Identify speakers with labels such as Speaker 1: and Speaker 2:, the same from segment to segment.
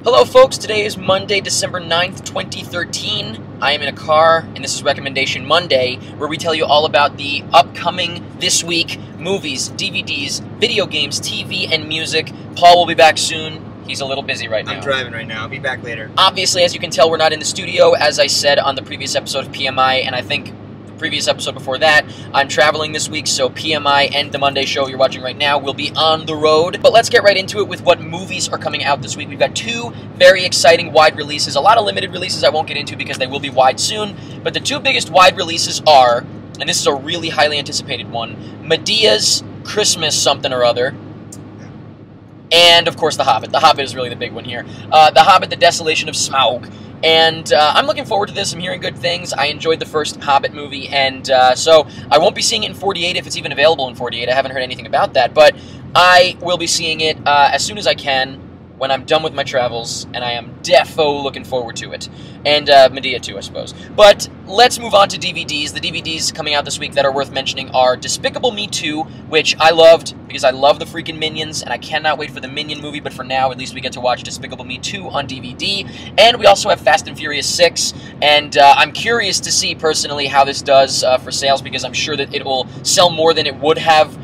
Speaker 1: Hello folks, today is Monday, December 9th, 2013. I am in a car, and this is Recommendation Monday, where we tell you all about the upcoming, this week, movies, DVDs, video games, TV, and music. Paul will be back soon. He's a little busy right now.
Speaker 2: I'm driving right now. I'll be back later.
Speaker 1: Obviously, as you can tell, we're not in the studio, as I said on the previous episode of PMI, and I think the previous episode before that, I'm traveling this week, so PMI and the Monday show you're watching right now will be on the road. But let's get right into it with what movies are coming out this week. We've got two very exciting wide releases, a lot of limited releases I won't get into because they will be wide soon, but the two biggest wide releases are, and this is a really highly anticipated one, Medea's Christmas something or other, and of course The Hobbit. The Hobbit is really the big one here. The Hobbit, The Desolation of Smaug. And I'm looking forward to this. I'm hearing good things. I enjoyed the first Hobbit movie, and so I won't be seeing it in 48 if it's even available in 48. I haven't heard anything about that, but I will be seeing it as soon as I can when I'm done with my travels, and I am defo looking forward to it. And Medea too, I suppose. But let's move on to DVDs. The DVDs coming out this week that are worth mentioning are Despicable Me 2, which I loved because I love the freaking Minions, and I cannot wait for the Minion movie, but for now, at least we get to watch Despicable Me 2 on DVD. And we also have Fast and Furious 6, and I'm curious to see, personally, how this does for sales, because I'm sure that it will sell more than it would have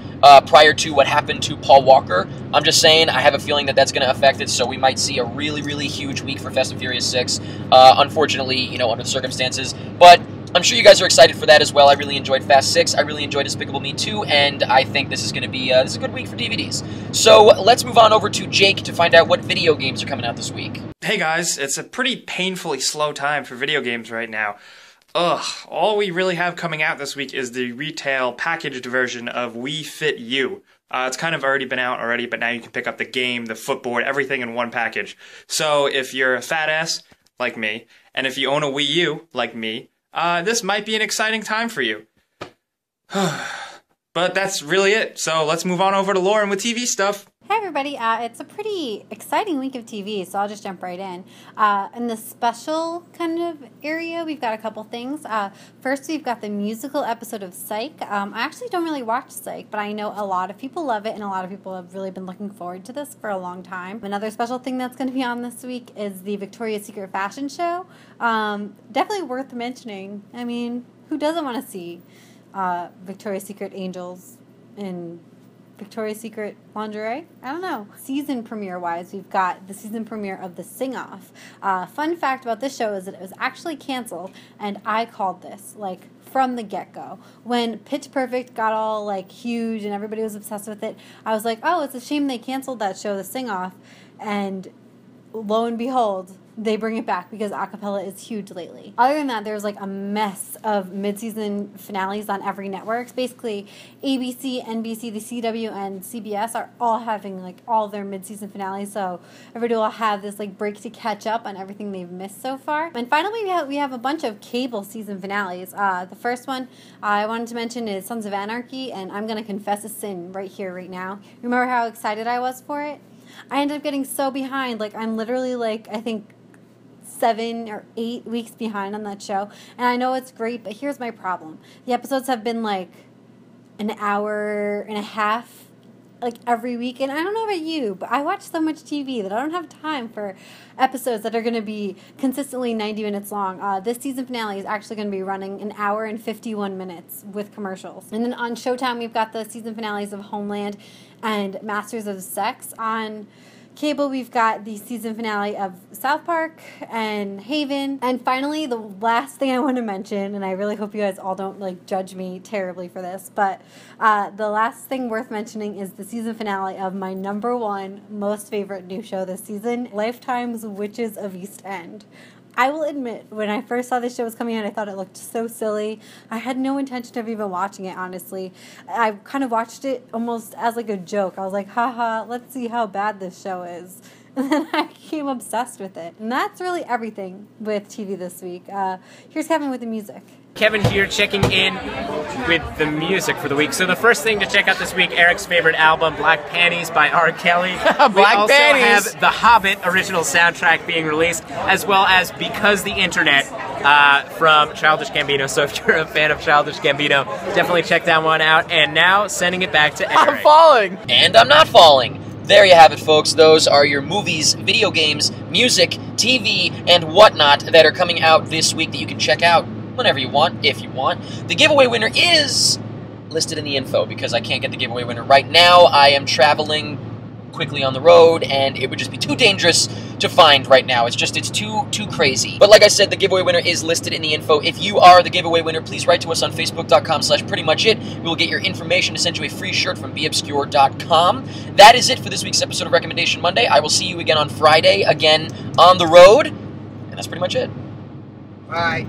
Speaker 1: prior to what happened to Paul Walker. I'm just saying, I have a feeling that that's going to affect it, so we might see a really, really huge week for Fast and Furious 6, unfortunately, you know, under the circumstances, but I'm sure you guys are excited for that as well. I really enjoyed Fast 6, I really enjoyed Despicable Me 2, and I think this is going to be this is a good week for DVDs. So let's move on over to Jake to find out what video games are coming out this week.
Speaker 3: Hey guys, it's a pretty painfully slow time for video games right now. All we really have coming out this week is the retail packaged version of Wii Fit U. It's kind of already been out already, but now you can pick up the game, the footboard, everything in one package. So if you're a fat ass, like me, and if you own a Wii U, like me, this might be an exciting time for you. But that's really it, so let's move on over to Lauren with TV stuff.
Speaker 4: Hey everybody, it's a pretty exciting week of TV, so I'll just jump right in. In the special kind of area, we've got a couple things. First, we've got the musical episode of Psych. I actually don't really watch Psych, but I know a lot of people love it, and a lot of people have really been looking forward to this for a long time. Another special thing that's going to be on this week is the Victoria's Secret fashion show. Definitely worth mentioning. I mean, who doesn't want to see Victoria's Secret angels in Victoria's Secret lingerie? I don't know. Season premiere-wise, we've got the season premiere of The Sing-Off. Fun fact about this show is that it was actually canceled, and I called this, like, from the get-go. When Pitch Perfect got all, like, huge and everybody was obsessed with it, I was like, oh, it's a shame they canceled that show, The Sing-Off, and lo and behold, they bring it back because acapella is huge lately. Other than that, there's like a mess of mid-season finales on every network. Basically, ABC, NBC, the CW, and CBS are all having like all their mid-season finales, so everybody will have this like break to catch up on everything they've missed so far. And finally, we have a bunch of cable season finales. The first one I wanted to mention is Sons of Anarchy, and I'm going to confess a sin right here, right now. Remember how excited I was for it? I ended up getting so behind. Like, I'm literally like, I think 7 or 8 weeks behind on that show, and I know it's great, but here's my problem. The episodes have been like an hour and a half like every week, and I don't know about you, but I watch so much TV that I don't have time for episodes that are going to be consistently 90 minutes long. This season finale is actually going to be running an hour and 51 minutes with commercials. And then on Showtime, we've got the season finales of Homeland and Masters of Sex. On cable, we've got the season finale of South Park and Haven. And finally, the last thing I want to mention, and I really hope you guys all don't like judge me terribly for this, but the last thing worth mentioning is the season finale of my #1 most favorite new show this season, Lifetime's Witches of East End. I will admit, when I first saw this show was coming out, I thought it looked so silly. I had no intention of even watching it, honestly. I kind of watched it almost as like a joke. I was like, haha, let's see how bad this show is. And then I became obsessed with it. And that's really everything with TV this week. Here's Kevin with the music.
Speaker 5: Kevin here checking in with the music for the week. So the first thing to check out this week, Eric's favorite album, Black Panties by R. Kelly. We also have the Hobbit original soundtrack being released, as well as Because the Internet from Childish Gambino. So if you're a fan of Childish Gambino, definitely check that one out. And now, sending it back to Eric.
Speaker 1: I'm falling! And I'm not falling. there you have it, folks. Those are your movies, video games, music, TV, and whatnot that are coming out this week that you can check out whenever you want, if you want. The giveaway winner is listed in the info because I can't get the giveaway winner right now. I am traveling quickly on the road, and it would just be too dangerous to find right now. It's too crazy. But like I said, the giveaway winner is listed in the info. If you are the giveaway winner, please write to us on Facebook.com/prettymuchit. We will get your information to send you a free shirt from beobscure.com. That is it for this week's episode of Recommendation Monday. I will see you again on Friday, again on the road, and that's pretty much it.
Speaker 2: Bye.